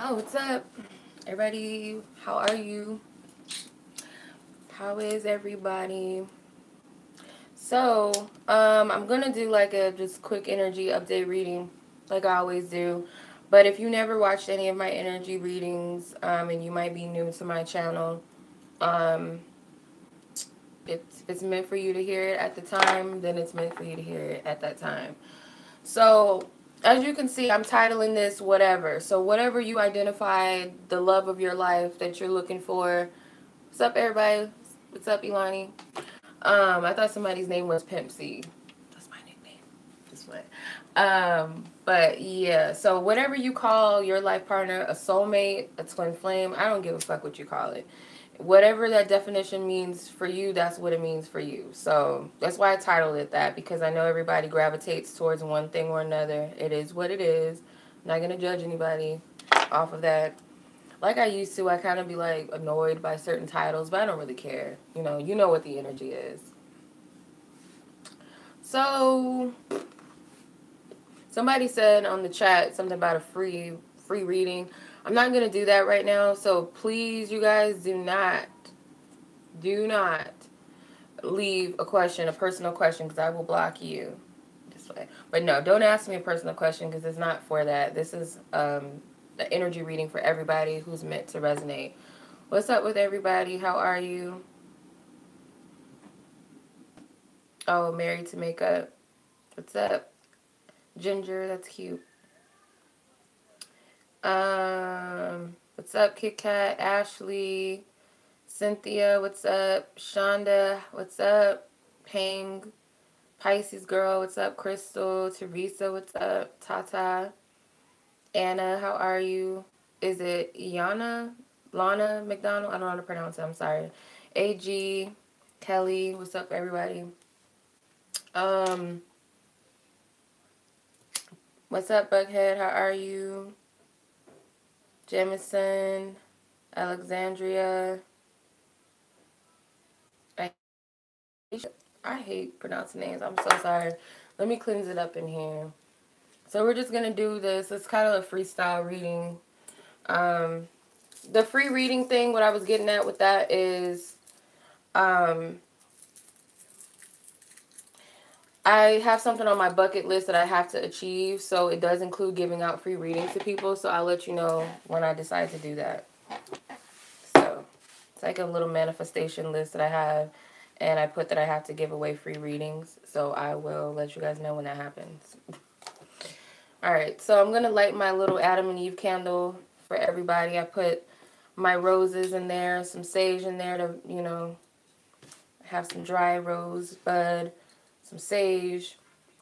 Oh, what's up, everybody? How are you? How is everybody? So, I'm gonna do like a just quick energy update reading, like I always do. But if you never watched any of my energy readings, and you might be new to my channel, um, if it's meant for you to hear it at the time, then it's meant for you to hear it at that time. So, as you can see, I'm titling this whatever. So, whatever you identified the love of your life that you're looking for. What's up, everybody? What's up, Ilani? I thought somebody's name was Pimp C. That's my nickname. This way. But yeah, so whatever you call your life partner, a soulmate, a twin flame, I don't give a fuck what you call it. Whatever that definition means for you, that's what it means for you. So that's why I titled it that, because I know everybody gravitates towards one thing or another. It is what it is. I'm not gonna judge anybody off of that. Like I used to, I kind of be like annoyed by certain titles, but I don't really care. You know what the energy is. So somebody said on the chat something about a free reading. I'm not gonna do that right now. So please, you guys, do not leave a question, a personal question, because I will block you this way. But no, don't ask me a personal question because it's not for that. This is the energy reading for everybody who's meant to resonate. What's up with everybody? How are you? Oh, married to makeup. What's up? Ginger, that's cute. What's up, Kit Kat? Ashley, Cynthia, what's up? Shonda, what's up? Pang, Pisces girl, what's up? Crystal, Teresa, what's up? Tata, Anna, how are you? Is it Iana? Lana McDonald? I don't know how to pronounce it, I'm sorry. AG, Kelly, what's up, everybody? What's up, Bughead? How are you? Jamison, Alexandria. I hate pronouncing names. I'm so sorry. Let me cleanse it up in here. So we're just going to do this. It's kind of a freestyle reading. The free reading thing, what I was getting at with that is I have something on my bucket list that I have to achieve. So it does include giving out free readings to people. So I'll let you know when I decide to do that. So it's like a little manifestation list that I have. And I put that I have to give away free readings. So I will let you guys know when that happens. Alright, so I'm going to light my little Adam and Eve candle for everybody. I put my roses in there, some sage in there to, have some dry rose bud, some sage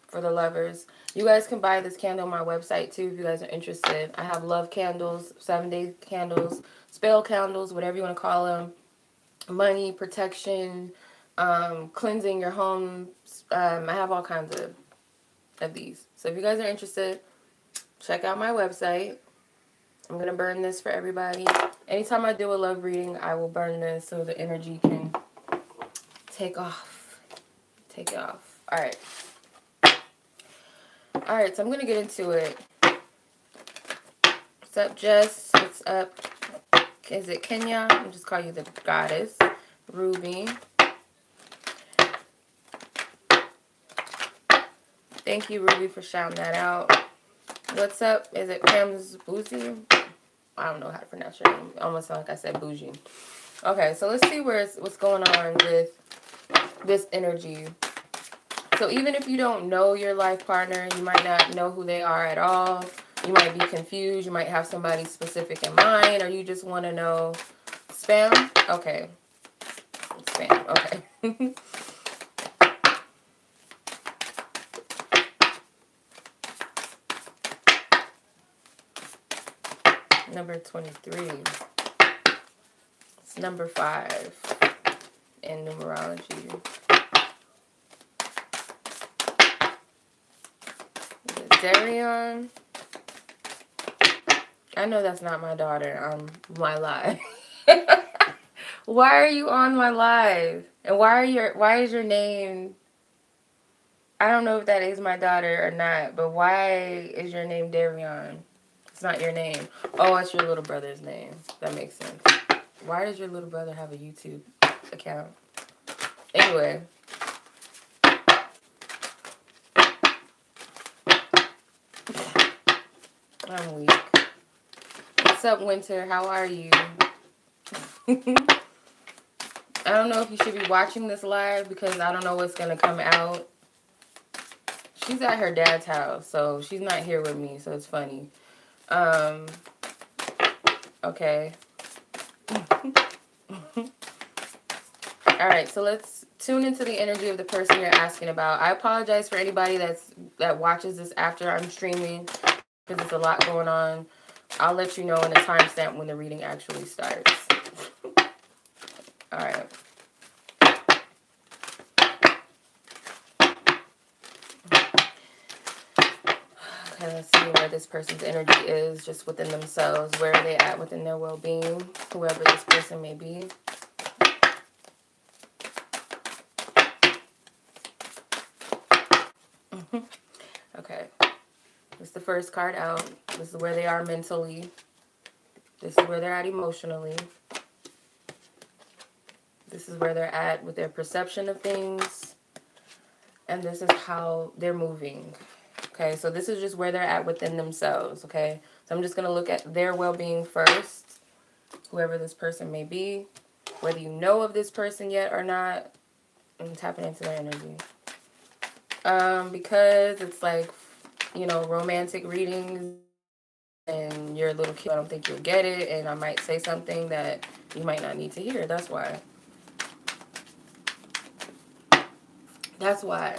for the lovers. You guys can buy this candle on my website too if you guys are interested. I have love candles, 7-day candles, spell candles, whatever you want to call them. Money, protection, cleansing your home. I have all kinds of these. So if you guys are interested, check out my website. I'm going to burn this for everybody. Anytime I do a love reading, I will burn this so the energy can take off. Take it off. Alright. Alright, so I'm going to get into it. What's up, Jess? What's up? Is it Kenya? I'll just call you the goddess. Ruby. Thank you, Ruby, for shouting that out. What's up? Is it Pam's Bougie? I don't know how to pronounce your name. Almost sound like I said bougie. Okay, so let's see what's going on with this energy. So even if you don't know your life partner, you might not know who they are at all. You might be confused. You might have somebody specific in mind, or you just want to know. Spam? Okay. Spam. Okay. Number 23. It's number 5 in numerology. Darion. I know that's not my daughter on my live. Why are you on my live? And why is your name? I don't know if that is my daughter or not, but why is your name Darion? It's not your name. Oh, it's your little brother's name. That makes sense. Why does your little brother have a YouTube account? Anyway. I'm weak. What's up, Winter? How are you? I don't know if you should be watching this live because I don't know what's going to come out. She's at her dad's house, so she's not here with me, so it's funny. Okay. Alright, so let's tune into the energy of the person you're asking about. I apologize for anybody that watches this after I'm streaming because there's a lot going on. I'll let you know in a timestamp when the reading actually starts. Alright. Okay, let's see where this person's energy is just within themselves. Where are they at within their well-being? Whoever this person may be. Okay. This is the first card out. This is where they are mentally. This is where they're at emotionally. This is where they're at with their perception of things. And this is how they're moving. Okay, so this is just where they're at within themselves, okay? So I'm just going to look at their well-being first, whoever this person may be, whether you know of this person yet or not. I'm tapping into their energy. Because it's like, you know, romantic readings, and you're a little kid, I don't think you'll get it, and I might say something that you might not need to hear. That's why. That's why.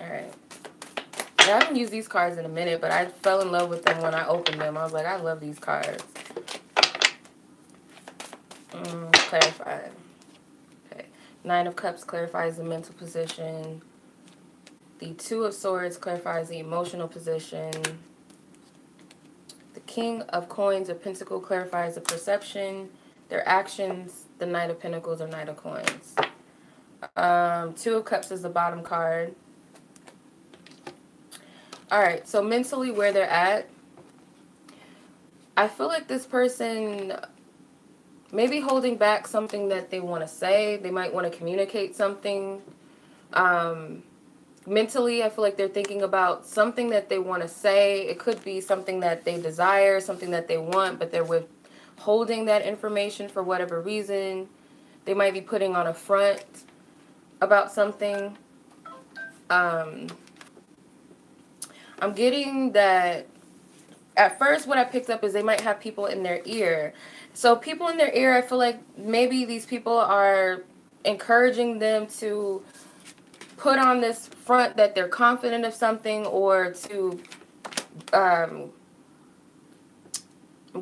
Alright. I haven't used these cards in a minute, but I fell in love with them when I opened them. I was like, I love these cards. Clarify. Okay. Nine of Cups clarifies the mental position. The Two of Swords clarifies the emotional position. The King of Coins or Pentacle clarifies the perception, their actions. The Knight of Pentacles or Knight of Coins. Two of Cups is the bottom card. Alright, so mentally where they're at, I feel like this person may be holding back something that they want to say. They might want to communicate something. Mentally, I feel like they're thinking about something that they want to say. It could be something that they desire, something that they want, but they're withholding that information for whatever reason. They might be putting on a front about something. I'm getting that at first what I picked up is they might have people in their ear. So people in their ear, I feel like maybe these people are encouraging them to put on this front that they're confident of something, or to, I'm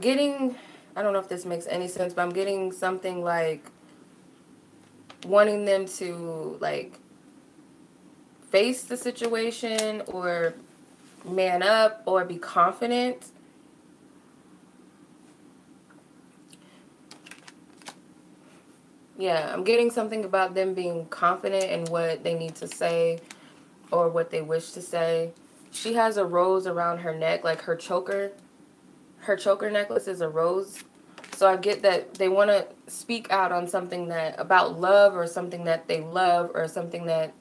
getting, I don't know if this makes any sense, but I'm getting something like wanting them to, like, face the situation, or man up, or be confident. Yeah, I'm getting something about them being confident in what they need to say or what they wish to say. She has a rose around her neck, like her choker. Her choker necklace is a rose. So I get that they want to speak out on something that about love, or something that they love, or something that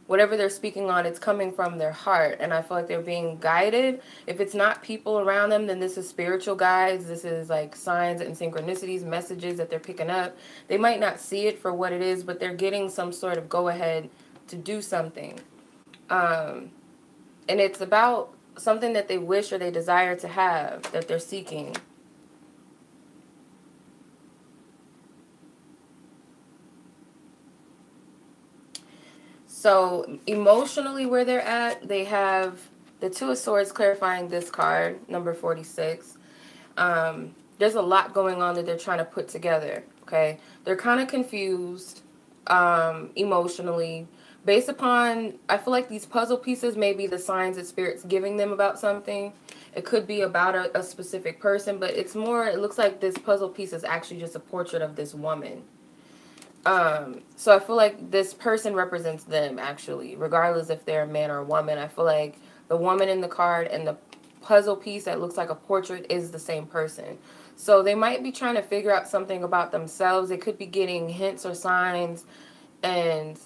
whatever they're speaking on, it's coming from their heart. And I feel like they're being guided. If it's not people around them, then this is spiritual guides. This is like signs and synchronicities, messages that they're picking up. They might not see it for what it is, but they're getting some sort of go-ahead to do something. And it's about something that they wish or they desire to have, that they're seeking. So emotionally where they're at, they have the Two of Swords clarifying this card, number 46. There's a lot going on that they're trying to put together, okay? They're kind of confused emotionally. Based upon, I feel like these puzzle pieces may be the signs that Spirit's giving them about something. It could be about a specific person, but it's more, it looks like this puzzle piece is actually just a portrait of this woman. So I feel like this person represents them, actually, regardless if they're a man or a woman. I feel like the woman in the card and the puzzle piece that looks like a portrait is the same person. So they might be trying to figure out something about themselves. They could be getting hints or signs, and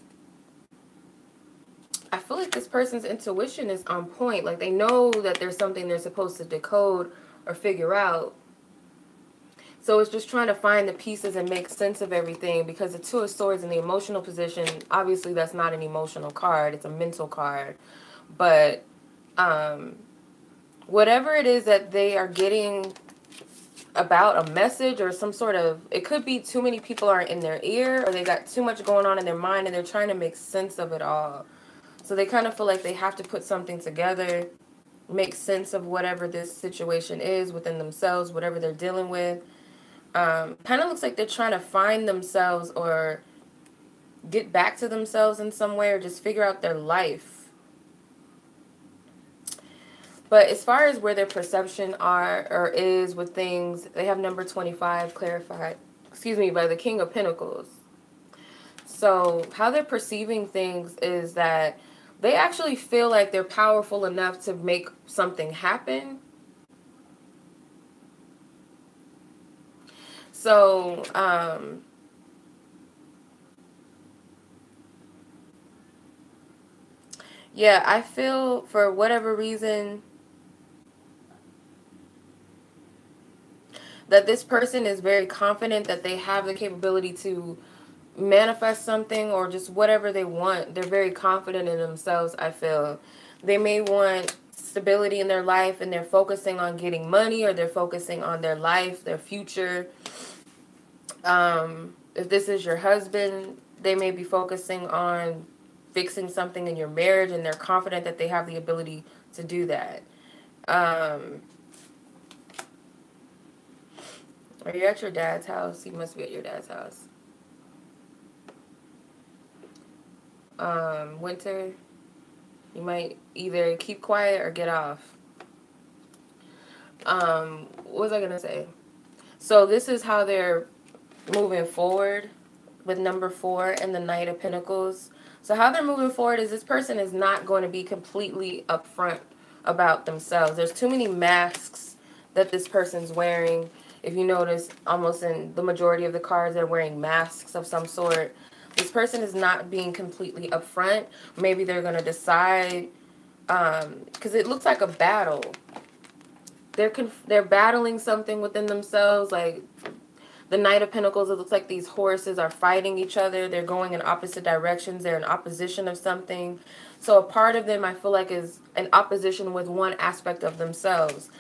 I feel like this person's intuition is on point. Like, they know that there's something they're supposed to decode or figure out. So it's just trying to find the pieces and make sense of everything, because the Two of Swords in the emotional position, obviously that's not an emotional card. It's a mental card. But whatever it is that they are getting about a message or some sort of, it could be too many people are in their ear, or they got too much going on in their mind and they're trying to make sense of it all. So they kind of feel like they have to put something together, make sense of whatever this situation is within themselves, whatever they're dealing with. Kind of looks like they're trying to find themselves or get back to themselves in some way, or just figure out their life. But as far as where their perception are or is with things, they have number 25 clarified, by the King of Pentacles. So how they're perceiving things is that they actually feel like they're powerful enough to make something happen. So, yeah, I feel for whatever reason that this person is very confident that they have the capability to manifest something or just whatever they want. They're very confident in themselves, I feel. They may want stability in their life and they're focusing on getting money, or they're focusing on their life, their future. If this is your husband, they may be focusing on fixing something in your marriage, and they're confident that they have the ability to do that. Are you at your dad's house? You must be at your dad's house. Winter, you might either keep quiet or get off. What was I going to say? So this is how they're moving forward with number 4 and the Knight of Pentacles. So how they're moving forward is this person is not going to be completely upfront about themselves. There's too many masks that this person's wearing. If you notice, almost in the majority of the cards, they're wearing masks of some sort. This person is not being completely upfront. Maybe they're going to decide, because it looks like a battle. They're battling something within themselves, like the Knight of Pentacles. It looks like these horses are fighting each other. They're going in opposite directions. They're in opposition of something. So a part of them, I feel like, is in opposition with one aspect of themselves.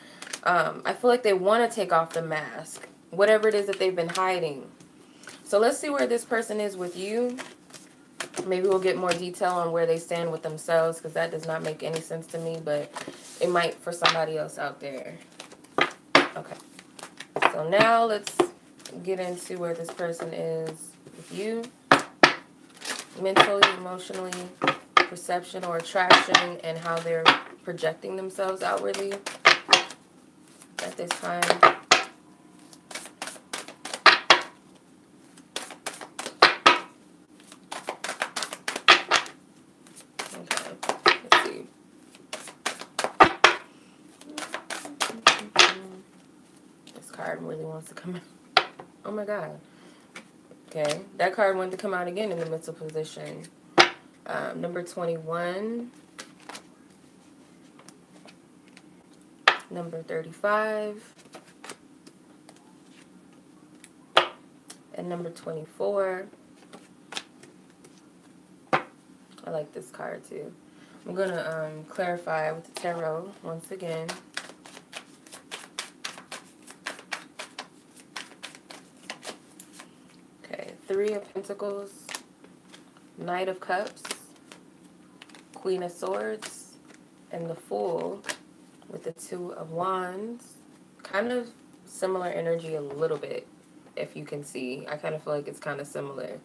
I feel like they want to take off the mask, whatever it is that they've been hiding. So let's see where this person is with you. Maybe we'll get more detail on where they stand with themselves, because that does not make any sense to me, but it might for somebody else out there. Okay. So now let's get into where this person is with you. Mentally, emotionally, perception or attraction, and how they're projecting themselves outwardly at this time. Card really wants to come out. Oh my god. Okay, that card wanted to come out again in the mental position. Number 21. Number 35. And number 24. I like this card too. I'm going to clarify with the tarot once again. Three of Pentacles, Knight of Cups, Queen of Swords, and the Fool with the Two of Wands. Kind of similar energy a little bit, if you can see. I kind of feel like it's kind of similar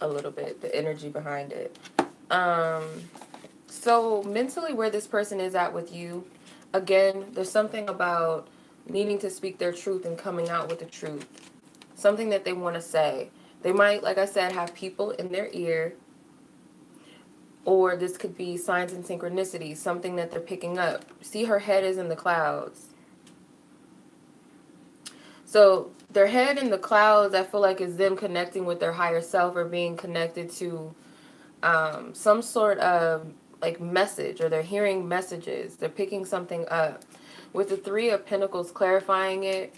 a little bit, the energy behind it. So mentally, where this person is at with you, again, there's something about needing to speak their truth and coming out with the truth. Something that they want to say. They might, like I said, have people in their ear, or this could be signs and synchronicities, something that they're picking up. See, her head is in the clouds. So their head in the clouds, I feel like, is them connecting with their higher self, or being connected to some sort of like message, or they're hearing messages. They're picking something up. With the Three of Pentacles clarifying it,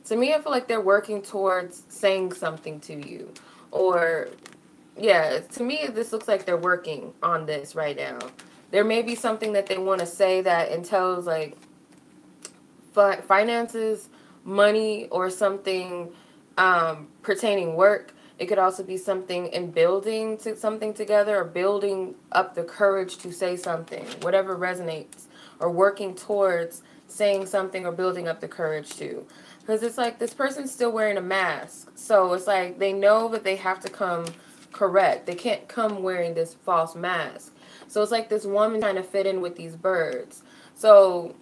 to me, I feel like they're working towards saying something to you. Or, yeah, to me, this looks like they're working on this right now. There may be something that they want to say that entails like finances, money, or something pertaining work. It could also be something in building to something together, or building up the courage to say something, whatever resonates, or working towards saying something or building up the courage to. Because it's like this person's still wearing a mask. So it's like they know that they have to come correct. They can't come wearing this false mask. So it's like this woman trying to fit in with these birds. So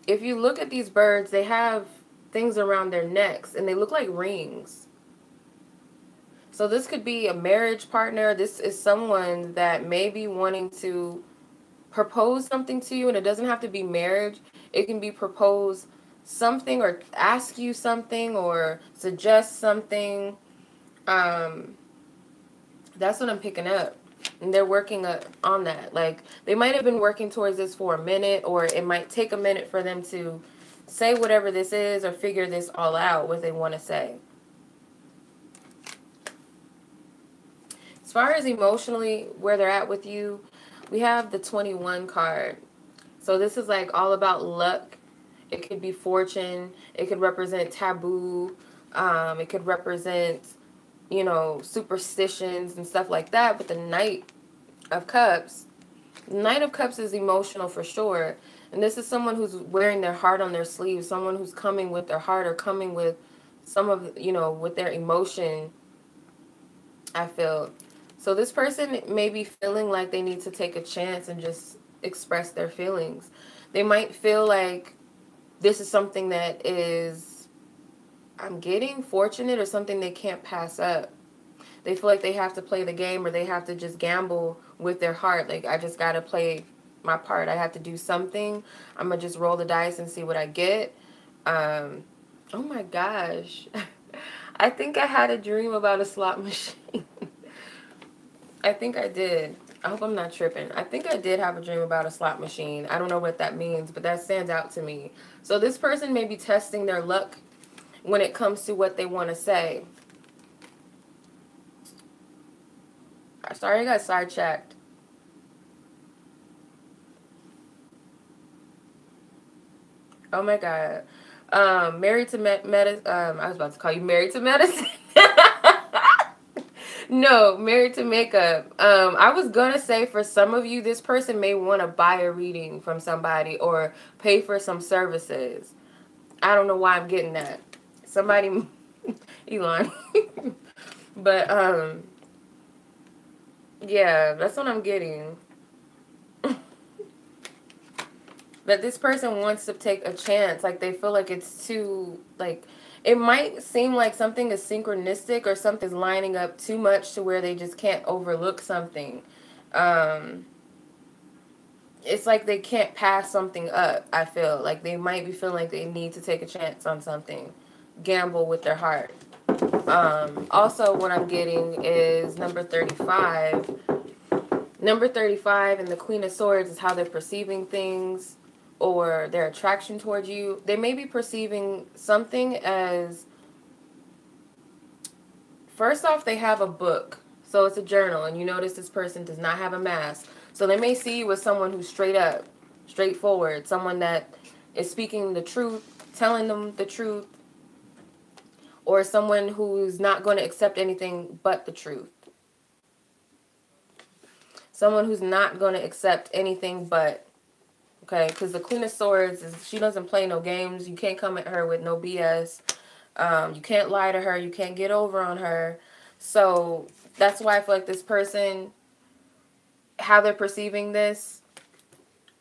if you look at these birds, they have things around their necks, and they look like rings. So this could be a marriage partner. This is someone that may be wanting to propose something to you, and it doesn't have to be marriage. It can be propose something, or ask you something, or suggest something. That's what I'm picking up. And they're working on that. Like, they might have been working towards this for a minute, or it might take a minute for them to say whatever this is, or figure this all out, what they want to say. As far as emotionally, where they're at with you, we have the 21 card. So this is like all about luck. It could be fortune. It could represent taboo. It could represent, you know, superstitions and stuff like that. But the Knight of Cups is emotional for sure. And this is someone who's wearing their heart on their sleeve. Someone who's coming with their heart, or coming with some of, you know, with their emotion, I feel. So this person may be feeling like they need to take a chance and just express their feelings. They might feel like this is something that is, I'm getting, fortunate, or something they can't pass up. They feel like they have to play the game, or they have to just gamble with their heart. Like, I just got to play my part. I have to do something. I'm going to just roll the dice and see what I get. Oh my gosh. I think I had a dream about a slot machine. I think I did. I hope I'm not tripping. I think I did have a dream about a slot machine. I don't know what that means, but that stands out to me. So this person may be testing their luck when it comes to what they want to say. Sorry, I got sidetracked. Oh my God. Married to medicine. I was about to call you Married to Medicine. No, Married to Makeup. I was going to say, for some of you, this person may want to buy a reading from somebody, or pay for some services. I don't know why I'm getting that. Somebody, Elon. But, yeah, that's what I'm getting. That this person wants to take a chance. Like, they feel like it's too, like, it might seem like something is synchronistic, or something's lining up too much to where they just can't overlook something. It's like they can't pass something up, I feel. Like, they might be feeling like they need to take a chance on something. Gamble with their heart. Also, what I'm getting is number 35. Number 35 and the Queen of Swords is how they're perceiving things, or their attraction towards you. They may be perceiving something as, first off, they have a book. So it's a journal, and you notice this person does not have a mask. So they may see you as someone who's straight up, straightforward, someone that is speaking the truth, telling them the truth, or someone who's not going to accept anything but the truth. Someone who's not going to accept anything but, okay? Because the Queen of Swords, she doesn't play no games. You can't come at her with no BS. You can't lie to her. You can't get over on her. So that's why I feel like this person, how they're perceiving this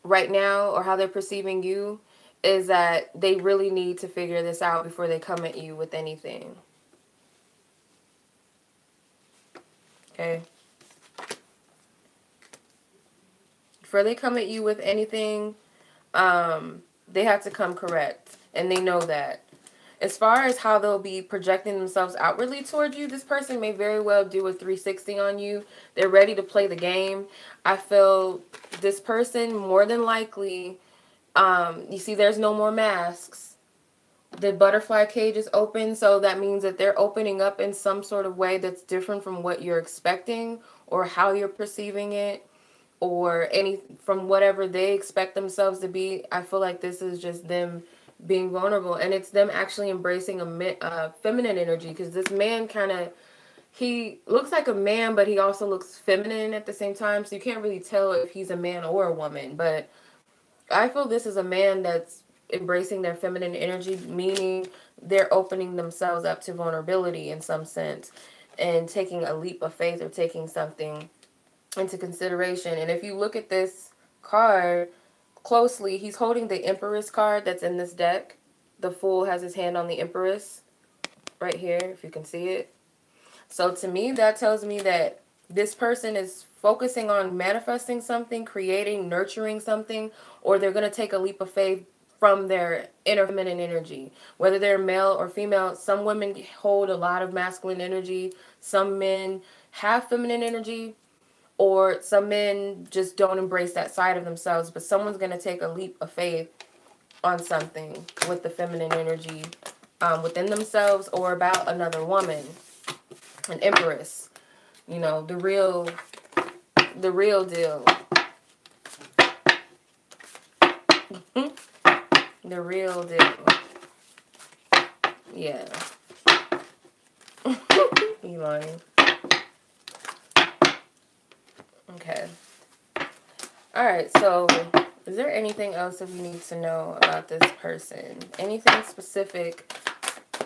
right now, or how they're perceiving you, is that they really need to figure this out before they come at you with anything. okay? Before they come at you with anything, they have to come correct, and they know that. As far as how they'll be projecting themselves outwardly towards you, this person may very well do a 360 on you. They're ready to play the game. I feel this person more than likely, you see there's no more masks. The butterfly cage is open, so that means that they're opening up in some sort of way that's different from what you're expecting or how you're perceiving it, or from whatever they expect themselves to be. I feel like this is just them being vulnerable, and it's them actually embracing a feminine energy, because this man he looks like a man, but he also looks feminine at the same time, so you can't really tell if he's a man or a woman. But I feel this is a man that's embracing their feminine energy, meaning they're opening themselves up to vulnerability in some sense and taking a leap of faith or taking something into consideration. And if you look at this card closely, he's holding the Empress card that's in this deck. The Fool has his hand on the Empress right here, if you can see it. So to me, that tells me that this person is focusing on manifesting something, creating, nurturing something, or they're going to take a leap of faith from their inner feminine energy. Whether they're male or female, some women hold a lot of masculine energy. Some men have feminine energy, or some men just don't embrace that side of themselves. But someone's going to take a leap of faith on something with the feminine energy within themselves or about another woman. An Empress. You know, the real deal. The real deal. Yeah. Elon. Okay. Alright, so is there anything else that we need to know about this person? Anything specific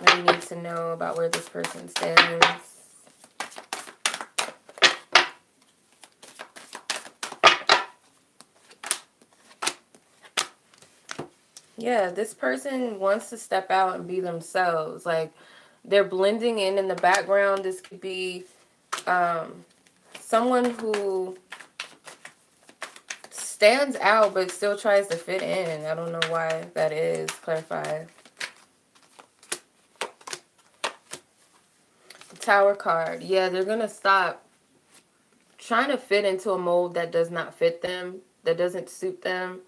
that we need to know about where this person stands? Yeah, this person wants to step out and be themselves. Like, they're blending in the background. This could be someone who stands out but still tries to fit in. I don't know why that is. Clarify. The Tower card. Yeah, they're going to stop trying to fit into a mold that does not fit them, that doesn't suit them.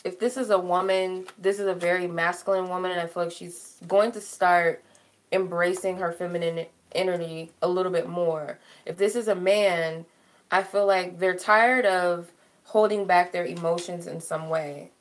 If this is a woman, this is a very masculine woman, and I feel like she's going to start embracing her feminine energy a little bit more. If this is a man, I feel like they're tired of holding back their emotions in some way.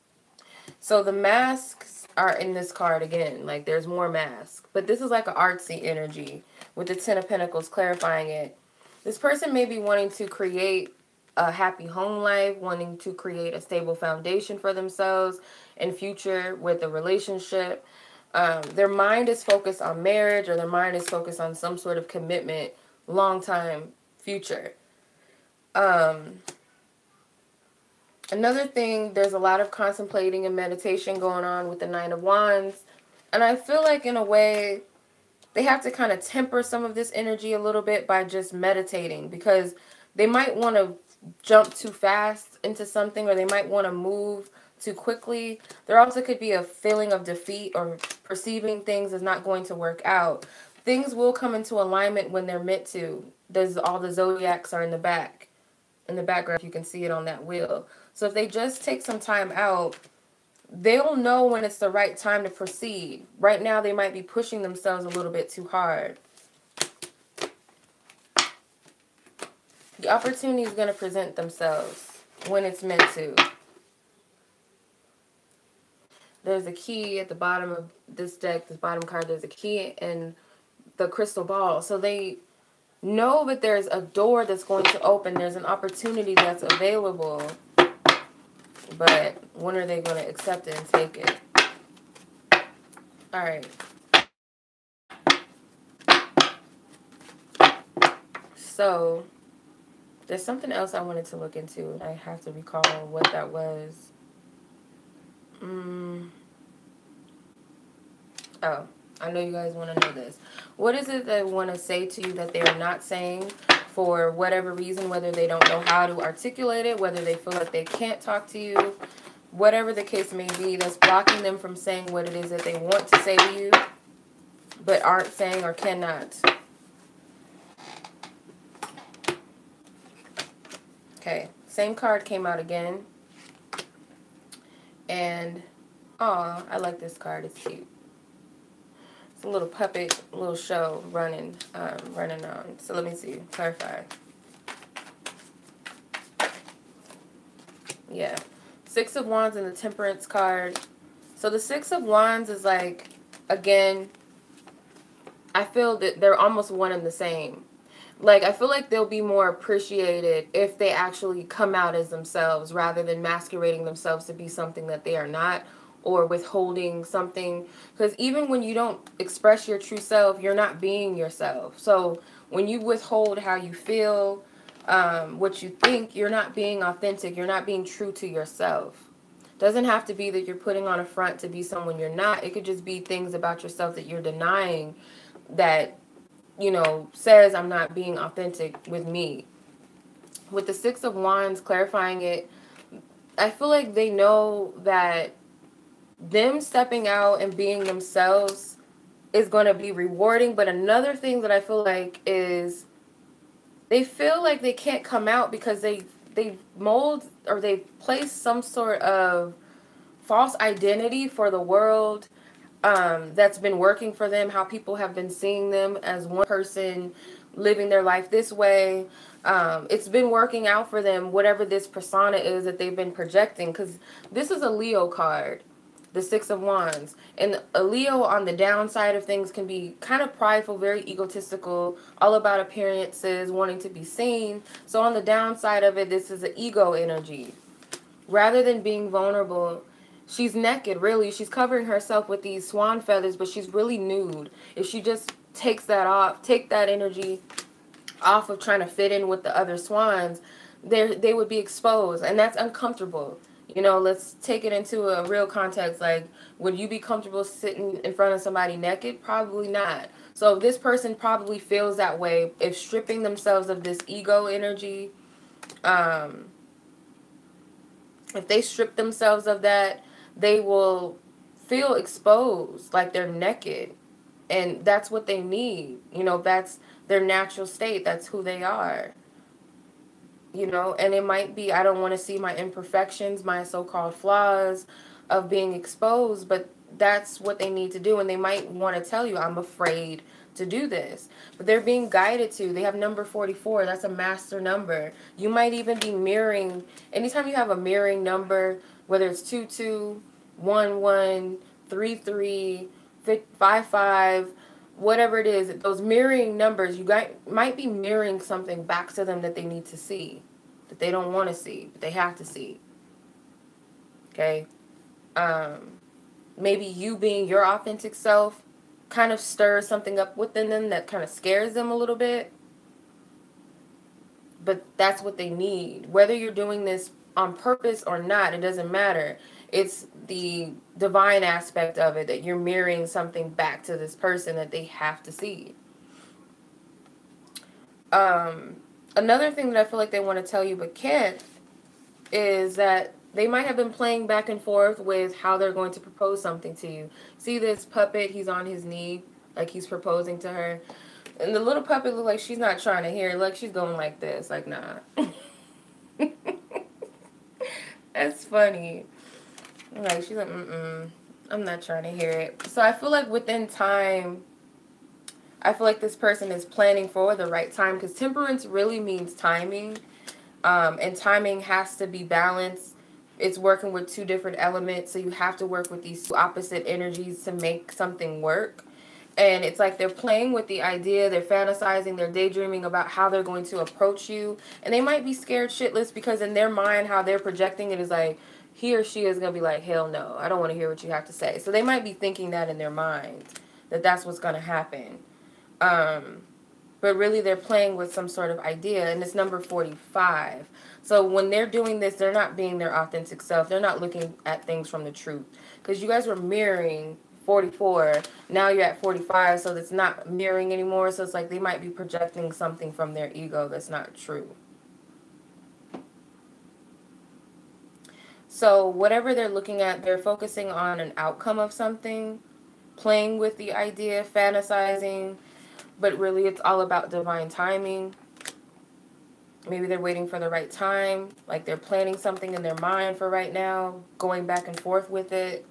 So the masks are in this card again. Like, there's more masks. But this is like an artsy energy with the Ten of Pentacles clarifying it. This person may be wanting to create a happy home life, wanting to create a stable foundation for themselves in future with a relationship. Their mind is focused on marriage, or their mind is focused on some sort of commitment, long time future. Another thing, there's a lot of contemplating and meditation going on with the Nine of Wands. And I feel like in a way, they have to kind of temper some of this energy a little bit by just meditating, because they might want to jump too fast into something, or they might want to move too quickly. There also could be a feeling of defeat or perceiving things as not going to work out. Things will come into alignment when they're meant to. There's all the zodiacs are in the background. You can see it on that wheel. So if they just take some time out, they'll know when it's the right time to proceed. Right now, they might be pushing themselves a little bit too hard. The opportunity is going to present themselves when it's meant to. There's a key at the bottom of this deck, this bottom card. There's a key and the crystal ball. So they know that there's a door that's going to open. There's an opportunity that's available. But when are they going to accept it and take it? All right. So there's something else I wanted to look into. I have to recall what that was. Oh. I know you guys want to know this. What is it they want to say to you that they're not saying for whatever reason, whether they don't know how to articulate it, whether they feel like they can't talk to you, whatever the case may be, that's blocking them from saying what it is that they want to say to you, but aren't saying or cannot. Okay, same card came out again. And, oh, I like this card. It's cute. It's a little puppet, little show running on. So let me see. Clarify. Yeah. Six of Wands and the Temperance card. So the Six of Wands is like, again, I feel that they're almost one and the same. Like, I feel like they'll be more appreciated if they actually come out as themselves rather than masquerading themselves to be something that they are not, or withholding something. Because even when you don't express your true self, you're not being yourself. So when you withhold how you feel, what you think, you're not being authentic. You're not being true to yourself. Doesn't have to be that you're putting on a front to be someone you're not. It could just be things about yourself that you're denying that, you know, says I'm not being authentic with me. With the Six of Wands, clarifying it, I feel like they know that them stepping out and being themselves is going to be rewarding. But another thing that I feel like is they feel like they can't come out because they mold or they place some sort of false identity for the world. That's been working for them, how people have been seeing them as one person living their life this way. It's been working out for them, whatever this persona is that they've been projecting, because this is a Leo card, the Six of Wands. And a Leo on the downside of things can be kind of prideful, very egotistical, all about appearances, wanting to be seen. So on the downside of it, this is an ego energy. Rather than being vulnerable, she's naked, really. She's covering herself with these swan feathers, but she's really nude. If she just takes that off, take that energy off of trying to fit in with the other swans, they would be exposed, and that's uncomfortable. You know, let's take it into a real context. Like, would you be comfortable sitting in front of somebody naked? Probably not. So this person probably feels that way if stripping themselves of this ego energy. If they strip themselves of that, they will feel exposed, like they're naked. And that's what they need. You know, that's their natural state. That's who they are. You know, and it might be, I don't want to see my imperfections, my so-called flaws of being exposed, but that's what they need to do. And they might want to tell you, I'm afraid to do this. But they're being guided to. They have number 44. That's a master number. You might even be mirroring. Anytime you have a mirroring number, whether it's 22, 11, 33, 55, whatever it is, those mirroring numbers, you might be mirroring something back to them that they need to see, that they don't want to see, but they have to see. Okay? Maybe you being your authentic self kind of stirs something up within them that kind of scares them a little bit. But that's what they need. Whether you're doing this on purpose or not, it doesn't matter. It's the divine aspect of it, that you're mirroring something back to this person that they have to see. Another thing that I feel like they want to tell you but can't is that they might have been playing back and forth with how they're going to propose something to you. See this puppet? He's on his knee, like he's proposing to her. And the little puppet looks like she's not trying to hear it. Like she's going like this, like, nah. That's funny. Like, she's like, I'm not trying to hear it. So I feel like within time, I feel like this person is planning for the right time, because temperance really means timing. And timing has to be balanced. It's working with two different elements, so you have to work with these two opposite energies to make something work. And it's like they're playing with the idea, they're fantasizing, they're daydreaming about how they're going to approach you. And they might be scared shitless because in their mind, how they're projecting it is like, he or she is going to be like, hell no, I don't want to hear what you have to say. So they might be thinking that in their mind, that that's what's going to happen. But really they're playing with some sort of idea, and it's number 45. So when they're doing this, they're not being their authentic self. They're not looking at things from the truth. Because you guys were mirroring 44. Now you're at 45, so it's not mirroring anymore. So it's like they might be projecting something from their ego that's not true. So whatever they're looking at, they're focusing on an outcome of something, playing with the idea, fantasizing, but really it's all about divine timing. Maybe they're waiting for the right time, like they're planning something in their mind for right now, going back and forth with it.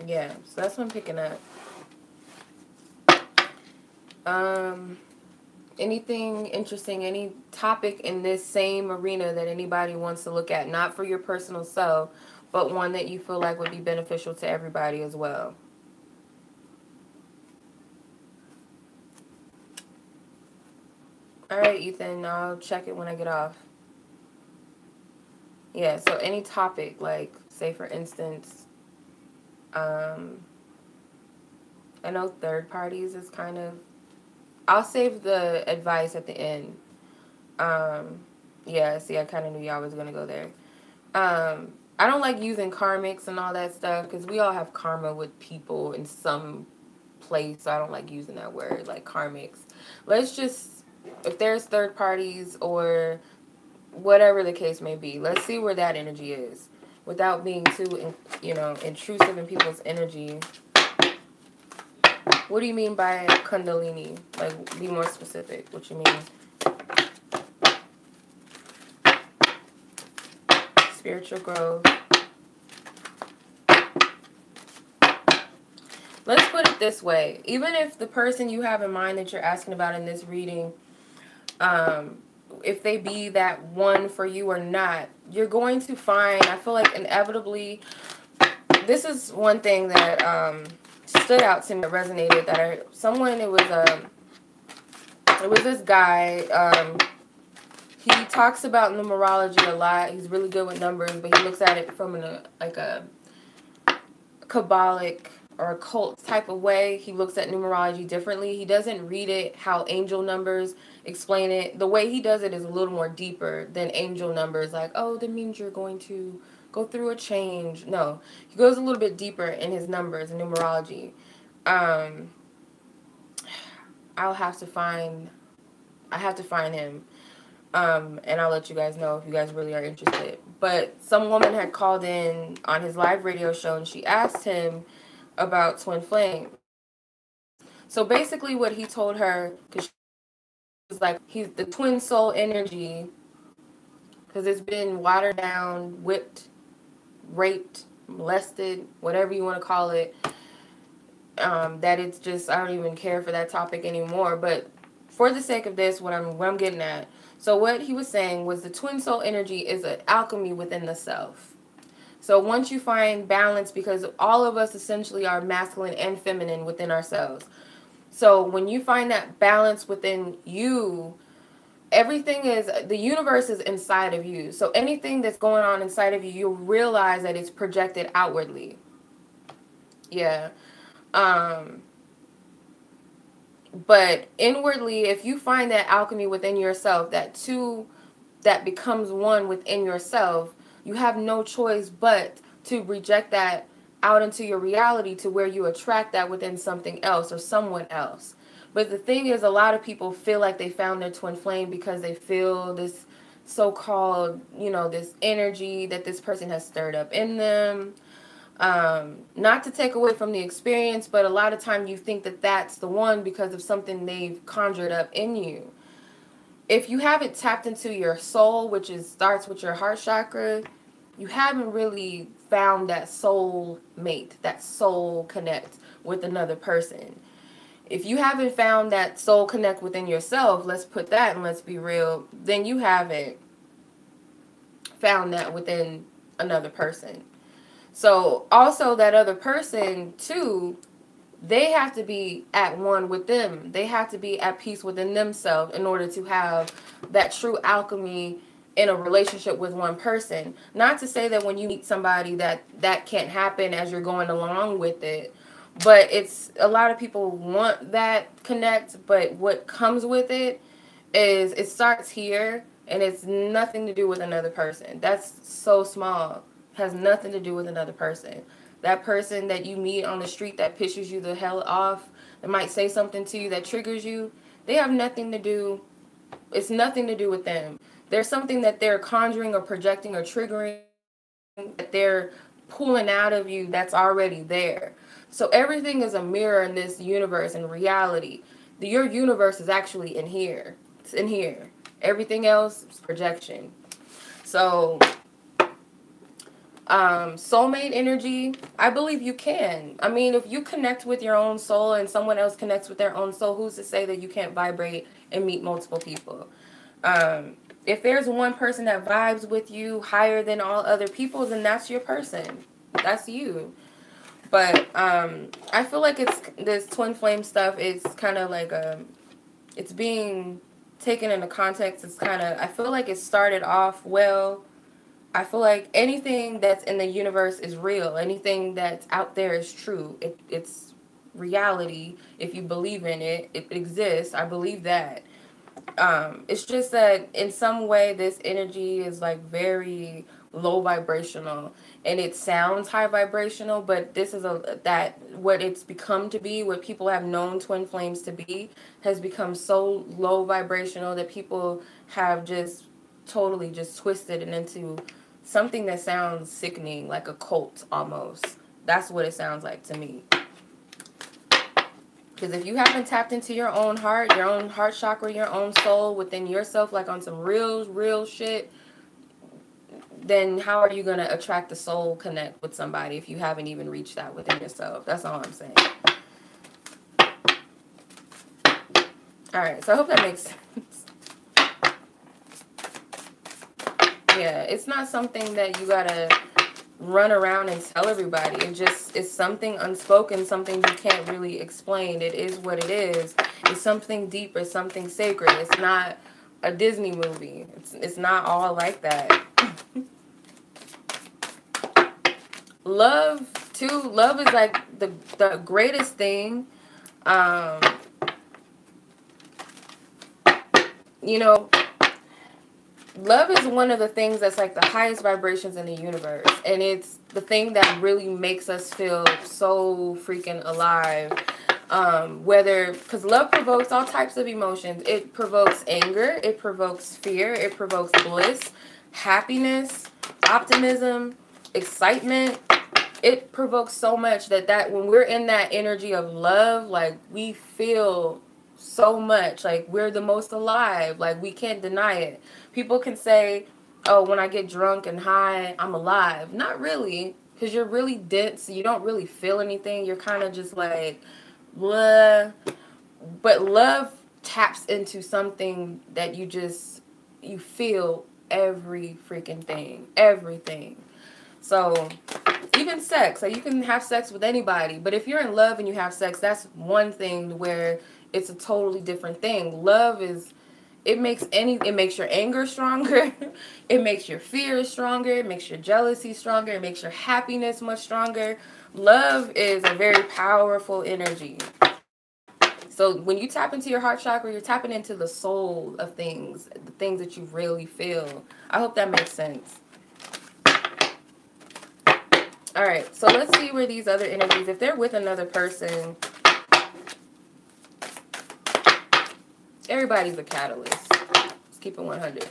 Yeah, so that's what I'm picking up. Anything interesting, any topic in this same arena that anybody wants to look at, not for your personal self, but one that you feel like would be beneficial to everybody as well. All right, Ethan, I'll check it when I get off. Yeah, so any topic, like, say for instance, I know third parties is kind of, I'll save the advice at the end. Yeah, see, I kind of knew y'all was going to go there. I don't like using karmics and all that stuff because we all have karma with people in some place. So I don't like using that word, like karmics. Let's just, if there's third parties or whatever the case may be, let's see where that energy is without being too, intrusive in people's energy. What do you mean by Kundalini? Like, be more specific. What you mean? Spiritual growth. Let's put it this way. Even if the person you have in mind that you're asking about in this reading, if they be that one for you or not, you're going to find, I feel like inevitably, this is one thing that stood out to me, that resonated, that it was this guy, he talks about numerology a lot. He's really good with numbers, but he looks at it from a Kabbalic or occult type of way. He looks at numerology differently. He doesn't read it how angel numbers explain it. The way he does it is a little more deeper than angel numbers. Like, oh, that means you're going to go through a change. No, he goes a little bit deeper in his numbers and numerology. I have to find him. And I'll let you guys know if you guys really are interested. But some woman had called in on his live radio show and she asked him about twin flame. So basically what he told her, because she was like, he's the twin soul energy, because it's been watered down, whipped, raped, molested, whatever you want to call it, that it's just, I don't even care for that topic anymore. But for the sake of this, what I'm getting at, so what he was saying was the twin soul energy is an alchemy within the self. So once you find balance, because all of us essentially are masculine and feminine within ourselves. So when you find that balance within you, everything is, the universe is inside of you. So anything that's going on inside of you, you'll realize that it's projected outwardly. Yeah. But inwardly, if you find that alchemy within yourself, that becomes one within yourself, you have no choice but to reject that out into your reality, to where you attract that within something else or someone else. But the thing is, a lot of people feel like they found their twin flame because they feel this so-called, this energy that this person has stirred up in them. Not to take away from the experience, but a lot of time you think that that's the one because of something they've conjured up in you. If you haven't tapped into your soul, which starts with your heart chakra, you haven't really found that soul mate, that soul connect with another person. If you haven't found that soul connect within yourself, let's put that and let's be real, then you haven't found that within another person. So also that other person too, they have to be at one with them. They have to be at peace within themselves in order to have that true alchemy in a relationship with one person. Not to say that when you meet somebody that can't happen as you're going along with it, but it's, a lot of people want that connect, but what comes with it is, it starts here, And it's nothing to do with another person. That's so small. Has nothing to do with another person. That person that you meet on the street that pisses you the hell off, that might say something to you that triggers you, they have nothing to do. It's nothing to do with them. There's something that they're conjuring or projecting or triggering that they're pulling out of you that's already there. So everything is a mirror in this universe and reality. Your universe is actually in here. It's in here. Everything else is projection. So soulmate energy, I believe you can. I mean, if you connect with your own soul and someone else connects with their own soul, who's to say that you can't vibrate and meet multiple people? If there's one person that vibes with you higher than all other people, then that's your person. That's you. But I feel like it's this twin flame stuff is kind of like it's being taken into context. It's kind of, I feel like it started off well. I feel like anything that's in the universe is real. Anything that's out there is true. It's reality. If you believe in it, it exists. I believe that. It's just that in some way this energy is like very low vibrational and it sounds high vibrational, but this is what it's become to be, what people have known twin flames to be, has become so low vibrational that people have just totally just twisted it into something that sounds sickening, like a cult almost. That's what it sounds like to me. Because if you haven't tapped into your own heart chakra, your own soul within yourself, like on some real shit, then how are you going to attract the soul connect with somebody if you haven't even reached that within yourself? That's all I'm saying. Alright, so I hope that makes sense. Yeah, it's not something that you got to run around and tell everybody. It's something unspoken, something you can't really explain. It is what it is. It's something deep, it's something sacred. It's not a Disney movie. It's not all like that. Love is like the greatest thing. You know, love is one of the things that's like the highest vibrations in the universe. And it's the thing that really makes us feel so freaking alive. Because love provokes all types of emotions. It provokes anger. It provokes fear. It provokes bliss, happiness, optimism, excitement. It provokes so much that when we're in that energy of love, like we feel so much, like we're the most alive, like we can't deny it. People can say, oh, when I get drunk and high, I'm alive. Not really, because you're really dense. You don't really feel anything. You're kind of just like, blah. But love taps into something that you feel every freaking thing, everything. So even sex, like you can have sex with anybody, but if you're in love and you have sex, that's one thing where it's a totally different thing. Love is, it makes your anger stronger. It makes your fear stronger. It makes your jealousy stronger. It makes your happiness much stronger. Love is a very powerful energy. So when you tap into your heart chakra, you're tapping into the soul of things, the things that you really feel. I hope that makes sense. All right, so let's see where these other energies, if they're with another person, everybody's a catalyst. Let's keep it 100.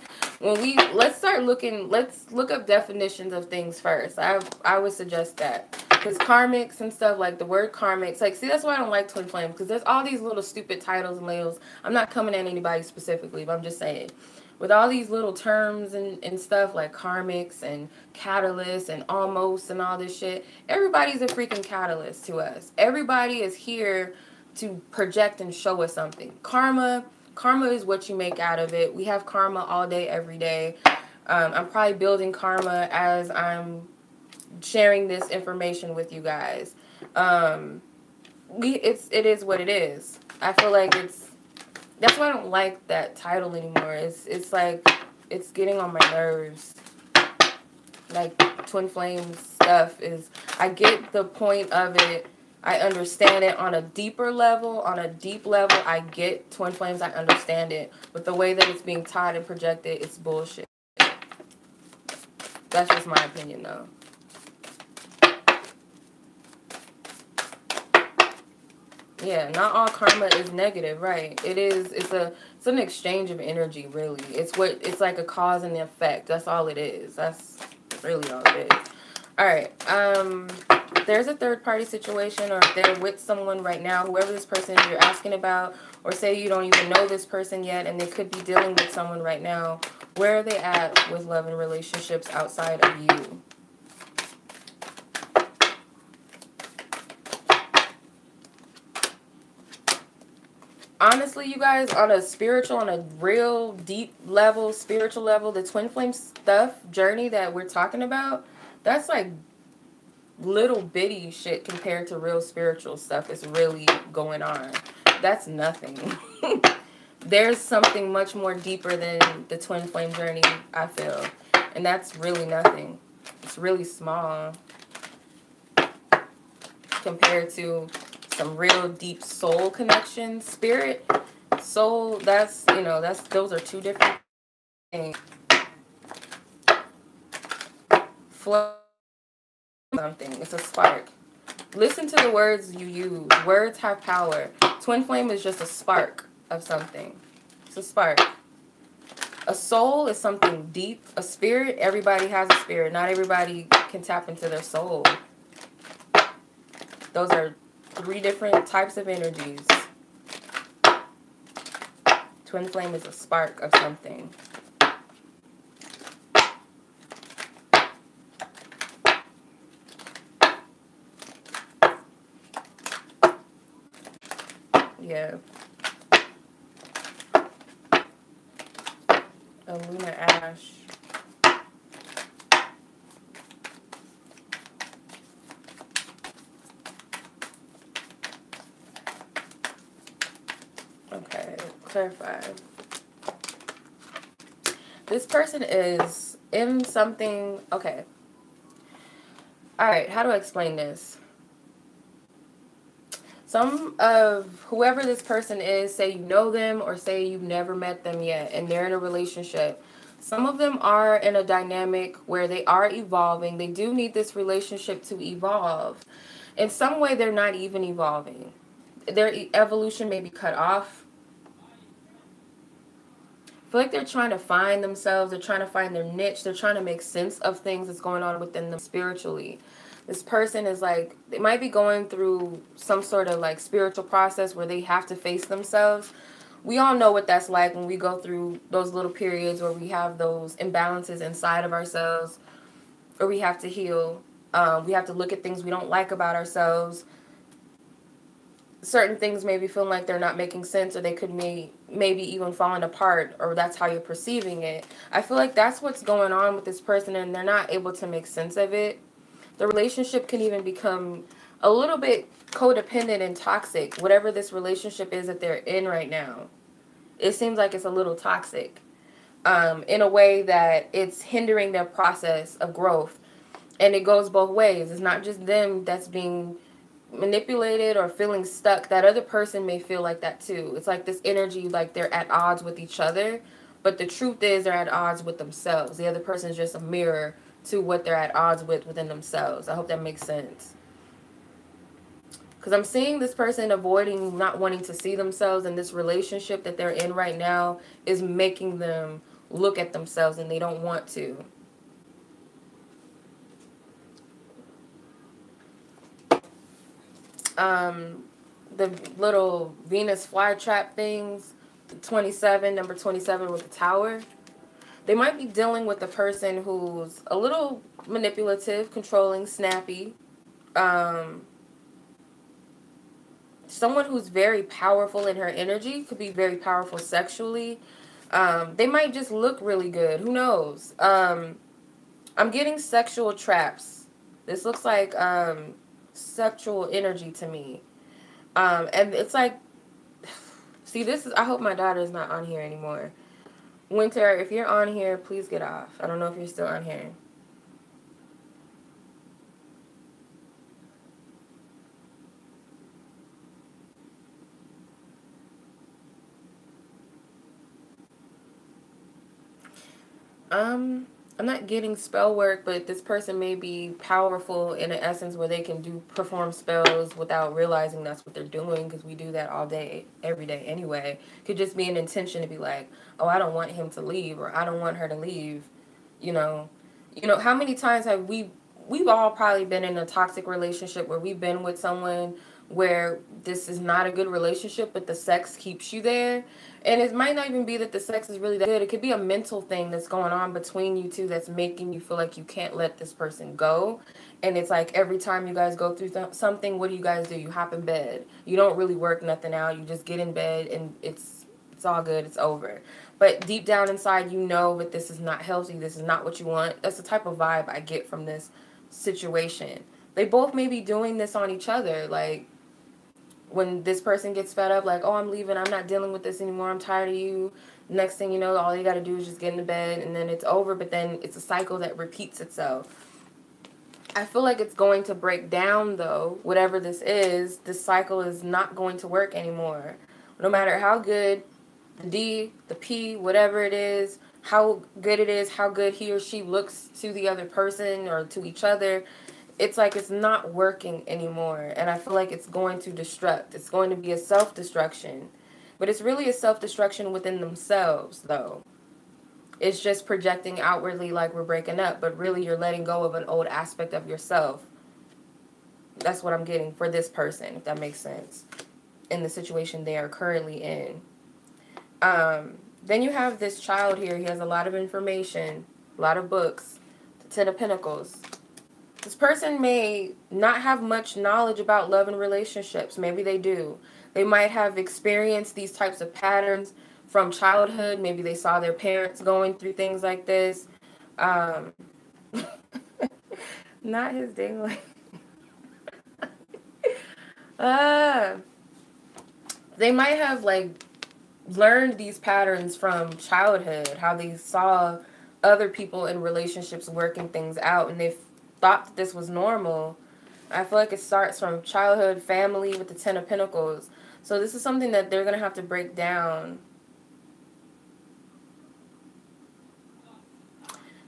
Let's look up definitions of things first. I would suggest that. Because karmics and stuff, like the word karmics, like, see, that's why I don't like twin flame, because there's all these little stupid titles and labels. I'm not coming at anybody specifically, but I'm just saying. With all these little terms and stuff like karmics and catalysts and almost and all this shit, everybody's a freaking catalyst to us. Everybody is here to project and show us something. Karma is what you make out of it. We have karma all day, every day. I'm probably building karma as I'm sharing this information with you guys. It is what it is. I feel like that's why I don't like that title anymore. It's like, it's getting on my nerves. Like, twin flame stuff is, I get the point of it. I understand it on a deeper level. On a deep level, I get twin flames. I understand it. But the way that it's being taught and projected, it's bullshit. That's just my opinion, though. Yeah, not all karma is negative, right? It is. It's an exchange of energy, really. It's like a cause and the effect. That's all it is. That's really all it is. All right. If there's a third party situation, or if they're with someone right now, whoever this person is you're asking about, or say you don't even know this person yet, and they could be dealing with someone right now, where are they at with love and relationships outside of you? Honestly, you guys, on a real deep level, spiritual level, the twin flame stuff journey that we're talking about, that's like little bitty shit compared to real spiritual stuff is really going on. That's nothing. There's something much more deeper than the twin flame journey, I feel. And that's really nothing. It's really small compared to some real deep soul connection. Spirit, soul, those are two different things. Flow something. It's a spark. Listen to the words you use. Words have power. Twin flame is just a spark of something. It's a spark. A soul is something deep. A spirit, everybody has a spirit. Not everybody can tap into their soul. Those are 3 different types of energies. Twin flame is a spark of something. Yeah. A lunar ash. Okay, clarify. This person is in something. Okay. Alright, how do I explain this? Some of whoever this person is, say you know them or say you've never met them yet and they're in a relationship. Some of them are in a dynamic where they are evolving. They do need this relationship to evolve. In some way, they're not even evolving. Their evolution may be cut off. I feel like they're trying to find themselves. They're trying to find their niche. They're trying to make sense of things that's going on within them spiritually. This person is like, they might be going through some sort of like spiritual process where they have to face themselves. We all know what that's like when we go through those little periods where we have those imbalances inside of ourselves, or we have to heal. We have to look at things we don't like about ourselves. Certain things maybe feeling like they're not making sense, or they could maybe even falling apart, or that's how you're perceiving it. I feel like that's what's going on with this person, and they're not able to make sense of it. The relationship can even become a little bit codependent and toxic, whatever this relationship is that they're in right now. It seems like it's a little toxic in a way that it's hindering their process of growth. And it goes both ways. It's not just them that's being manipulated or feeling stuck. That other person may feel like that too. It's like this energy, like they're at odds with each other. But the truth is they're at odds with themselves. The other person is just a mirror to what they're at odds with within themselves. I hope that makes sense. Because I'm seeing this person avoiding, not wanting to see themselves, and this relationship that they're in right now is making them look at themselves, and they don't want to. The little Venus flytrap things, 27, number 27 with the tower. They might be dealing with a person who's a little manipulative, controlling, snappy. Someone who's very powerful in her energy, could be very powerful sexually. They might just look really good. Who knows? I'm getting sexual traps. This looks like sexual energy to me. And it's like, see, this is, I hope my daughter is not on here anymore. Winter, if you're on here, please get off. I don't know if you're still on here. I'm not getting spell work, but this person may be powerful in an essence where they can perform spells without realizing that's what they're doing, because we do that all day, every day anyway. Could just be an intention to be like, oh, I don't want him to leave, or I don't want her to leave. You know, how many times have we've all probably been in a toxic relationship where we've been with someone where this is not a good relationship, but the sex keeps you there. And it might not even be that the sex is really that good. It could be a mental thing that's going on between you two that's making you feel like you can't let this person go. And it's like every time you guys go through something, what do? You hop in bed. You don't really work nothing out. You just get in bed and it's all good. It's over. But deep down inside, you know that this is not healthy. This is not what you want. That's the type of vibe I get from this situation. They both may be doing this on each other. Like, when this person gets fed up, like, oh, I'm leaving, I'm not dealing with this anymore, I'm tired of you. Next thing you know, all you got to do is just get into bed, and then it's over, but then it's a cycle that repeats itself. I feel like it's going to break down, though. Whatever this cycle is not going to work anymore. No matter how good the D, the P, whatever it is, how good it is, how good he or she looks to the other person or to each other, it's like it's not working anymore. And I feel like it's going to destruct. It's going to be a self-destruction. But it's really a self-destruction within themselves, though. It's just projecting outwardly like we're breaking up, but really you're letting go of an old aspect of yourself. That's what I'm getting for this person, if that makes sense, in the situation they are currently in. Then you have this child here. He has a lot of information, a lot of books, the Ten of Pentacles. This person may not have much knowledge about love and relationships. Maybe they do. They might have experienced these types of patterns from childhood. Maybe they saw their parents going through things like this. Not his dangling. They might have, like, learned these patterns from childhood, how they saw other people in relationships working things out, and they've thought that this was normal. I feel like it starts from childhood, family, with the Ten of Pentacles. So this is something that they're going to have to break down.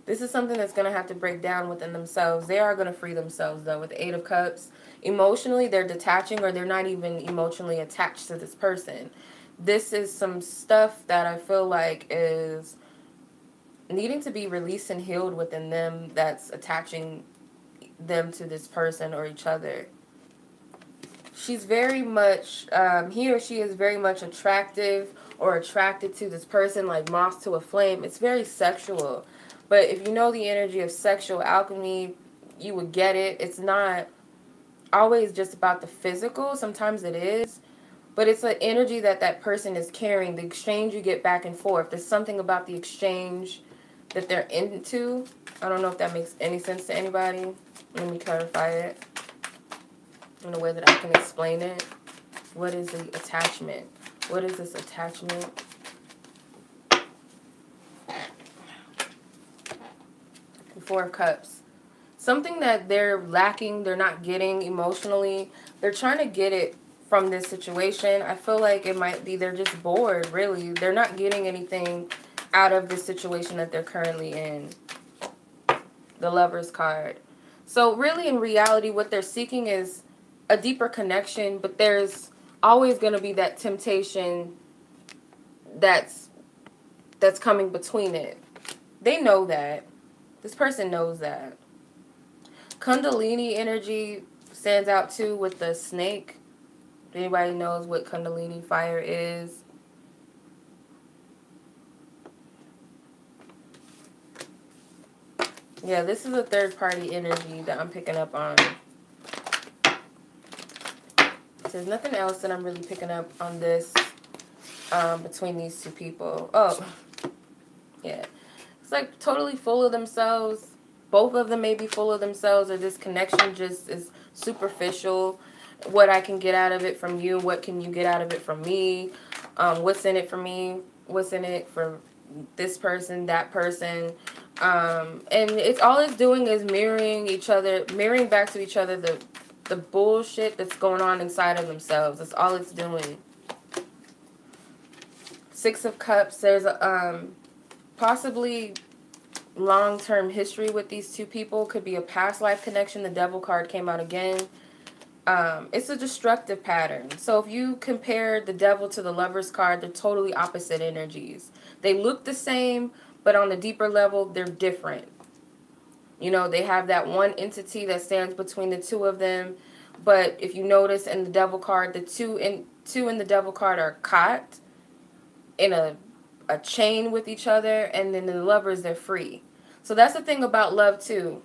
This is something that's going to have to break down within themselves. They are going to free themselves, though, with the Eight of Cups. Emotionally, they're detaching, or they're not even emotionally attached to this person. This is some stuff that I feel like is needing to be released and healed within them, that's attaching them to this person or each other. She's very much, he or she is very much attractive or attracted to this person like moth to a flame. It's very sexual. But if you know the energy of sexual alchemy, you would get it. It's not always just about the physical. Sometimes it is. But it's an energy that that person is carrying. The exchange you get back and forth. There's something about the exchange that they're into. I don't know if that makes any sense to anybody. Let me clarify it in a way that I can explain it. What is the attachment? What is this attachment? Four of Cups. Something that they're lacking, they're not getting emotionally. They're trying to get it from this situation. I feel like it might be they're just bored, really. They're not getting anything out of this situation that they're currently in. The Lover's card. So really, in reality, what they're seeking is a deeper connection, but there's always going to be that temptation that's coming between it. They know that. This person knows that. Kundalini energy stands out too with the snake. If anybody knows what Kundalini fire is. Yeah, this is a third-party energy that I'm picking up on. There's nothing else that I'm really picking up on this between these two people. Oh, yeah. It's like totally full of themselves. Both of them may be full of themselves, or this connection just is superficial. What I can get out of it from you, what can you get out of it from me? What's in it for me? What's in it for this person, that person? And it's all it's doing is mirroring back to each other the bullshit that's going on inside of themselves. That's all it's doing. Six of Cups. There's possibly long-term history with these two people. Could be a past life connection. The Devil card came out again. It's a destructive pattern. So if you compare the Devil to the Lover's card, they're totally opposite energies. They look the same, but on the deeper level, they're different. You know, they have that one entity that stands between the two of them. But if you notice in the Devil card, the two in the Devil card are caught in a chain with each other, and then the Lovers, they're free. So that's the thing about love too.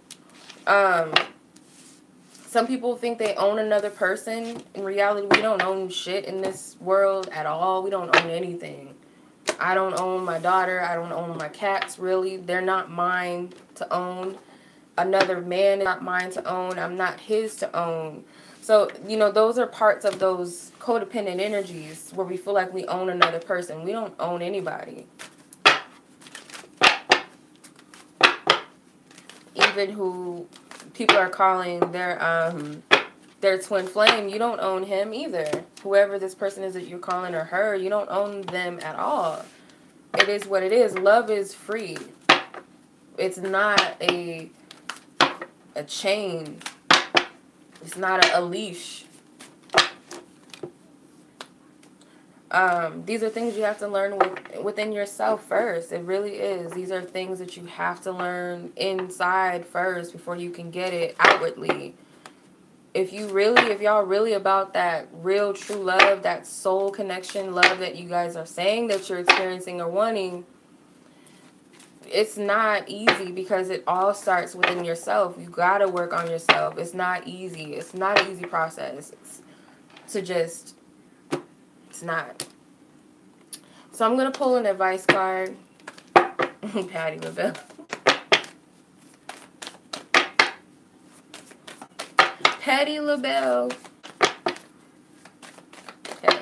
Some people think they own another person. In reality, we don't own shit in this world at all. We don't own anything. I don't own my daughter. I don't own my cats, really. They're not mine to own. Another man is not mine to own. I'm not his to own. So, you know, those are parts of those codependent energies where we feel like we own another person. We don't own anybody. Even who people are calling their twin flame, you don't own him either. Whoever this person is that you're calling, or her, you don't own them at all. It is what it is. Love is free. It's not a chain. It's not a leash. These are things you have to learn within yourself first. It really is. These are things that you have to learn inside first before you can get it outwardly. If y'all really about that real true love, that soul connection love that you guys are saying that you're experiencing or wanting, it's not easy because it all starts within yourself. You gotta work on yourself. It's not easy. It's not an easy process. It's not. So I'm going to pull an advice card. Patti LaBelle. Patti LaBelle. Okay.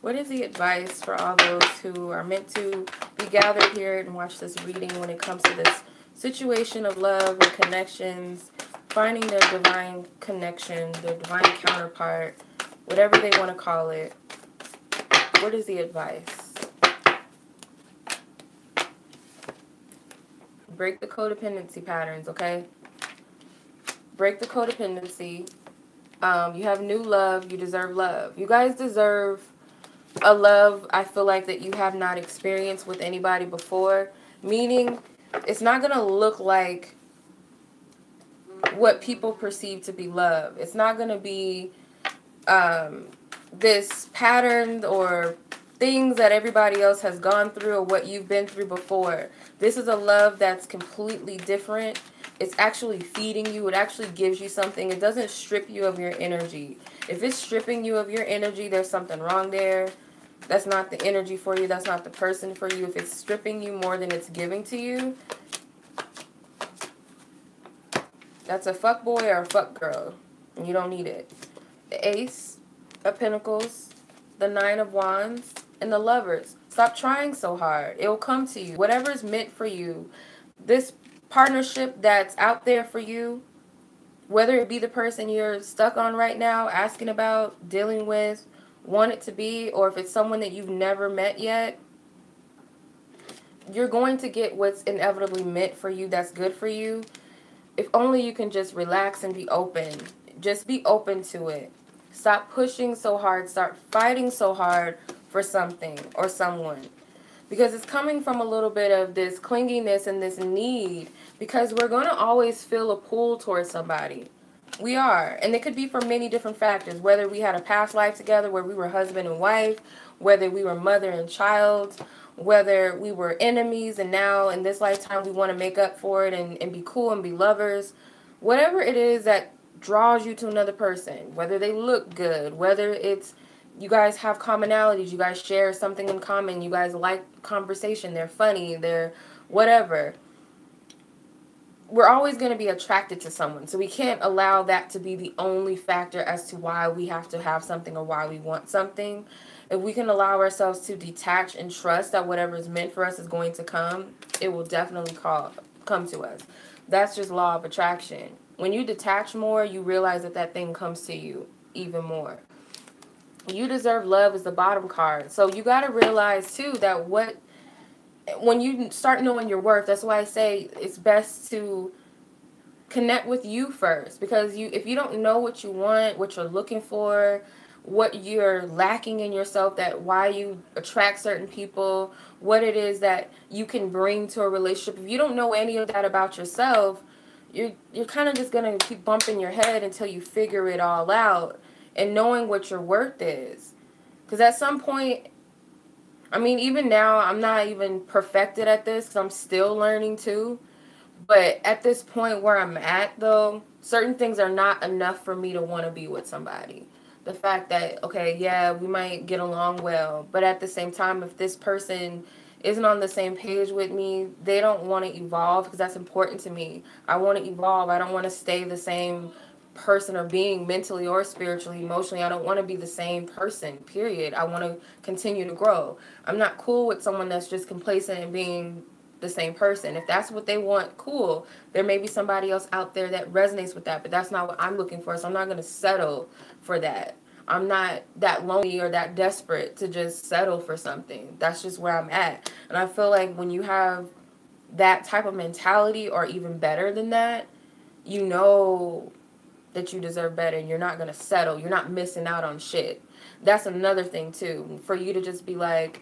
What is the advice for all those who are meant to be gathered here and watch this reading when it comes to this situation of love and connections, finding their divine connection, their divine counterpart, whatever they want to call it? What is the advice? Break the codependency patterns, okay? Break the codependency. You have new love. You deserve love. You guys deserve a love, I feel like, that you have not experienced with anybody before. Meaning, it's not going to look like what people perceive to be love. It's not going to be this pattern or things that everybody else has gone through or what you've been through before. This is a love that's completely different. It's actually feeding you. It actually gives you something. It doesn't strip you of your energy. If it's stripping you of your energy, there's something wrong there. That's not the energy for you. That's not the person for you. If it's stripping you more than it's giving to you, that's a fuck boy or a fuck girl. And you don't need it. The Ace of Pentacles, the Nine of Wands, and the Lovers. Stop trying so hard. It will come to you. Whatever is meant for you. This partnership that's out there for you, whether it be the person you're stuck on right now, asking about, dealing with, want it to be, or if it's someone that you've never met yet, you're going to get what's inevitably meant for you, that's good for you. If only you can just relax and be open. Just be open to it. Stop pushing so hard. Start fighting so hard for something or someone. Because it's coming from a little bit of this clinginess and this need. Because we're going to always feel a pull towards somebody. We are. And it could be for many different factors. Whether we had a past life together where we were husband and wife. Whether we were mother and child. Whether we were enemies and now in this lifetime we want to make up for it and be cool and be lovers. Whatever it is that draws you to another person. Whether they look good. Whether it's you guys have commonalities. You guys share something in common. You guys like conversation. They're funny. They're whatever. We're always going to be attracted to someone. So we can't allow that to be the only factor as to why we have to have something or why we want something. If we can allow ourselves to detach and trust that whatever is meant for us is going to come, it will definitely come to us. That's just law of attraction. When you detach more, you realize that that thing comes to you even more. You deserve love is the bottom card. So you got to realize, too, that what when you start knowing your worth, that's why I say it's best to connect with you first, because if you don't know what you want, what you're looking for, what you're lacking in yourself, that why you attract certain people, what it is that you can bring to a relationship, if you don't know any of that about yourself, you're kind of just going to keep bumping your head until you figure it all out, and knowing what your worth is. Because at some point, I mean, even now, I'm not even perfected at this, because I'm still learning too. But at this point where I'm at, though, certain things are not enough for me to want to be with somebody. The fact that, okay, yeah, we might get along well, but at the same time, if this person isn't on the same page with me, they don't want to evolve, because that's important to me. I want to evolve. I don't want to stay the same person or being, mentally or spiritually, emotionally. I don't want to be the same person, period. I want to continue to grow. I'm not cool with someone that's just complacent and being the same person. If that's what they want, cool. There may be somebody else out there that resonates with that, but that's not what I'm looking for, so I'm not going to settle for that. I'm not that lonely or that desperate to just settle for something. That's just where I'm at. And I feel like when you have that type of mentality, or even better than that, you know that you deserve better, and you're not going to settle. You're not missing out on shit. That's another thing too. For you to just be like,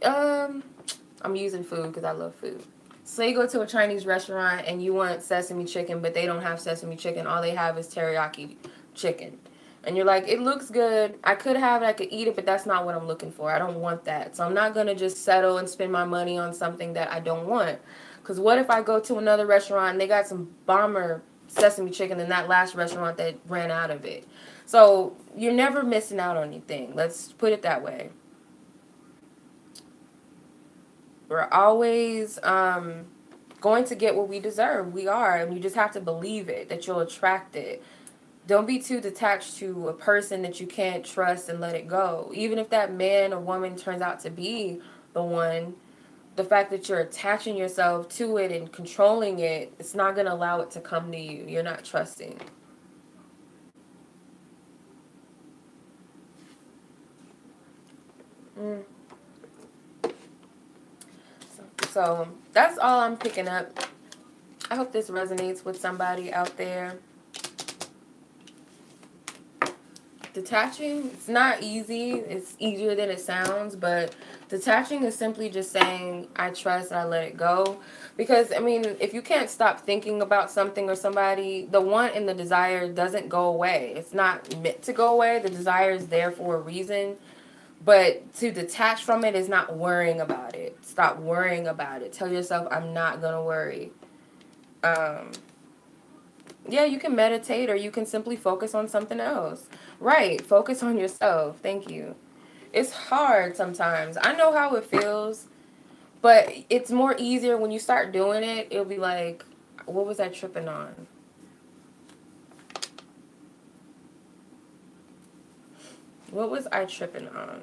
I'm using food because I love food. So you go to a Chinese restaurant and you want sesame chicken, but they don't have sesame chicken. All they have is teriyaki chicken. And you're like, it looks good. I could have it. I could eat it, but that's not what I'm looking for. I don't want that. So I'm not going to just settle and spend my money on something that I don't want. Because what if I go to another restaurant and they got some bomber sesame chicken than that last restaurant that ran out of it? So you're never missing out on anything. Let's put it that way. We're always going to get what we deserve. We are. And you just have to believe it, that you'll attract it. Don't be too detached to a person that you can't trust, and let it go. Even if that man or woman turns out to be the one, the fact that you're attaching yourself to it and controlling it, it's not going to allow it to come to you. You're not trusting. Mm. So that's all I'm picking up. I hope this resonates with somebody out there. Detaching, it's not easy. It's easier than it sounds, but detaching is simply just saying, I trust and I let it go. Because, I mean, if you can't stop thinking about something or somebody, the want and the desire doesn't go away. It's not meant to go away. The desire is there for a reason. But to detach from it is not worrying about it. Stop worrying about it. Tell yourself, I'm not going to worry. Yeah, you can meditate, or you can simply focus on something else. Right, focus on yourself. Thank you. It's hard sometimes. I know how it feels, but it's more easier when you start doing it. It'll be like, what was I tripping on? What was I tripping on?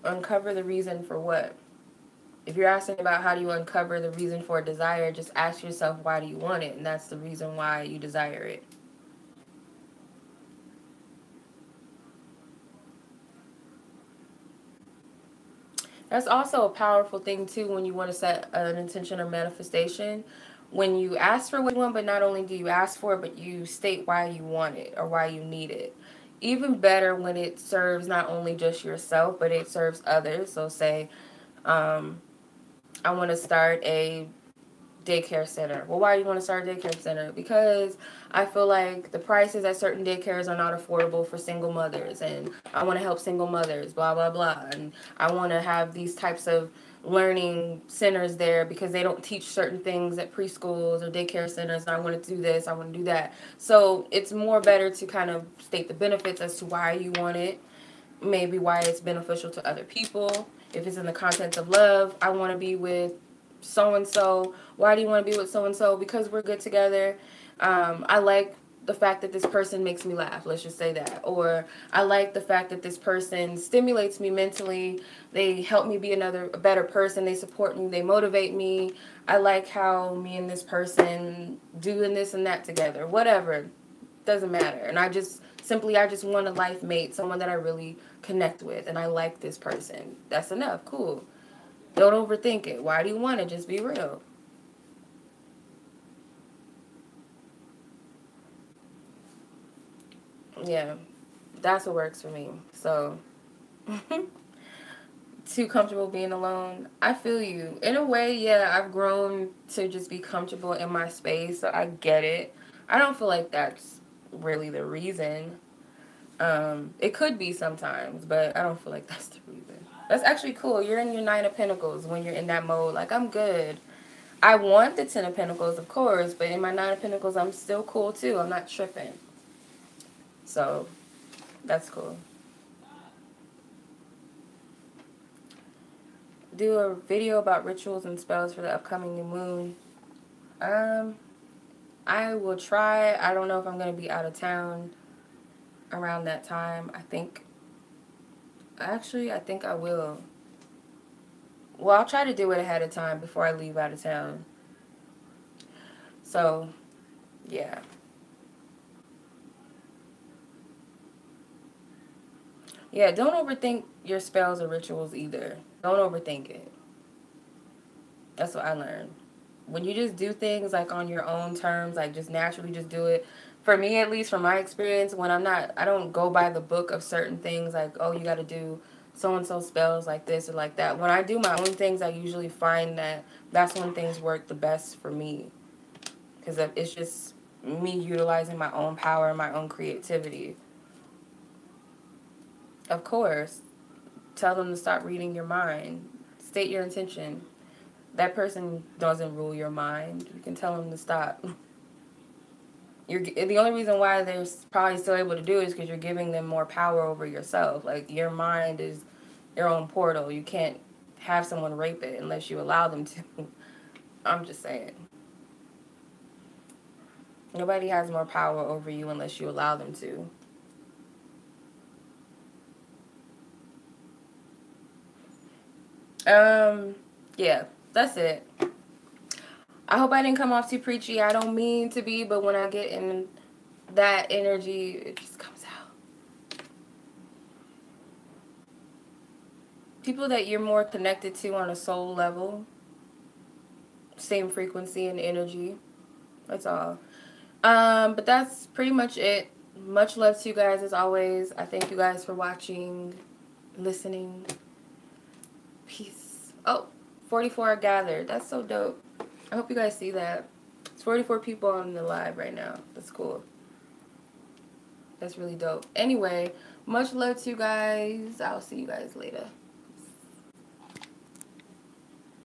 Uncover the reason for what? If you're asking about how do you uncover the reason for a desire, just ask yourself, why do you want it? And that's the reason why you desire it. That's also a powerful thing, too, when you want to set an intention or manifestation. When you ask for what you want, but not only do you ask for it, but you state why you want it or why you need it. Even better when it serves not only just yourself, but it serves others. So say, I want to start a daycare center. Well, why do you want to start a daycare center? Because I feel like the prices at certain daycares are not affordable for single mothers, and I want to help single mothers, blah, blah, blah. And I want to have these types of learning centers there because they don't teach certain things at preschools or daycare centers, and I want to do this, I want to do that. So it's more better to kind of state the benefits as to why you want it, maybe why it's beneficial to other people. If it's in the context of love, I want to be with so-and-so. Why do you want to be with so-and-so? Because we're good together. I like the fact that this person makes me laugh. Let's just say that. Or I like the fact that this person stimulates me mentally. They help me be a better person. They support me. They motivate me. I like how me and this person doing this and that together. Whatever. Doesn't matter. And I just want a life mate, someone that I really connect with, and I like this person. That's enough. Cool. Don't overthink it. Why do you want it? Just be real. Yeah, that's what works for me. So, too comfortable being alone. I feel you. In a way, yeah, I've grown to just be comfortable in my space, so I get it. I don't feel like that's really the reason. It could be sometimes, but I don't feel like that's the reason. That's actually cool. You're in your Nine of Pentacles when you're in that mode. Like, I'm good. I want the Ten of Pentacles, of course, but in my Nine of Pentacles, I'm still cool, too. I'm not tripping. So, that's cool. Do a video about rituals and spells for the upcoming new moon. I will try. I don't know if I'm going to be out of town around that time. Actually, I think I will. Well, I'll try to do it ahead of time before I leave out of town. So, yeah. Yeah, don't overthink your spells or rituals either. Don't overthink it. That's what I learned. When you just do things like on your own terms, like just naturally just do it. For me, at least from my experience, when I don't go by the book of certain things like, oh, you got to do so-and-so spells like this or like that. When I do my own things, I usually find that that's when things work the best for me. Because it's just me utilizing my own power and my own creativity. Of course, tell them to stop reading your mind. State your intention. That person doesn't rule your mind. You can tell them to stop. The only reason why they're probably still able to do it is because you're giving them more power over yourself. Like, your mind is your own portal. You can't have someone rape it unless you allow them to. I'm just saying. Nobody has more power over you unless you allow them to. Yeah, that's it. I hope I didn't come off too preachy. I don't mean to be, but when I get in that energy, it just comes out. People that you're more connected to on a soul level, same frequency and energy. That's all. But that's pretty much it. Much love to you guys as always. I thank you guys for watching, listening. Peace. Oh, 44 are gathered. That's so dope. I hope you guys see that. It's 44 people on the live right now. That's cool. That's really dope. Anyway, much love to you guys. I'll see you guys later.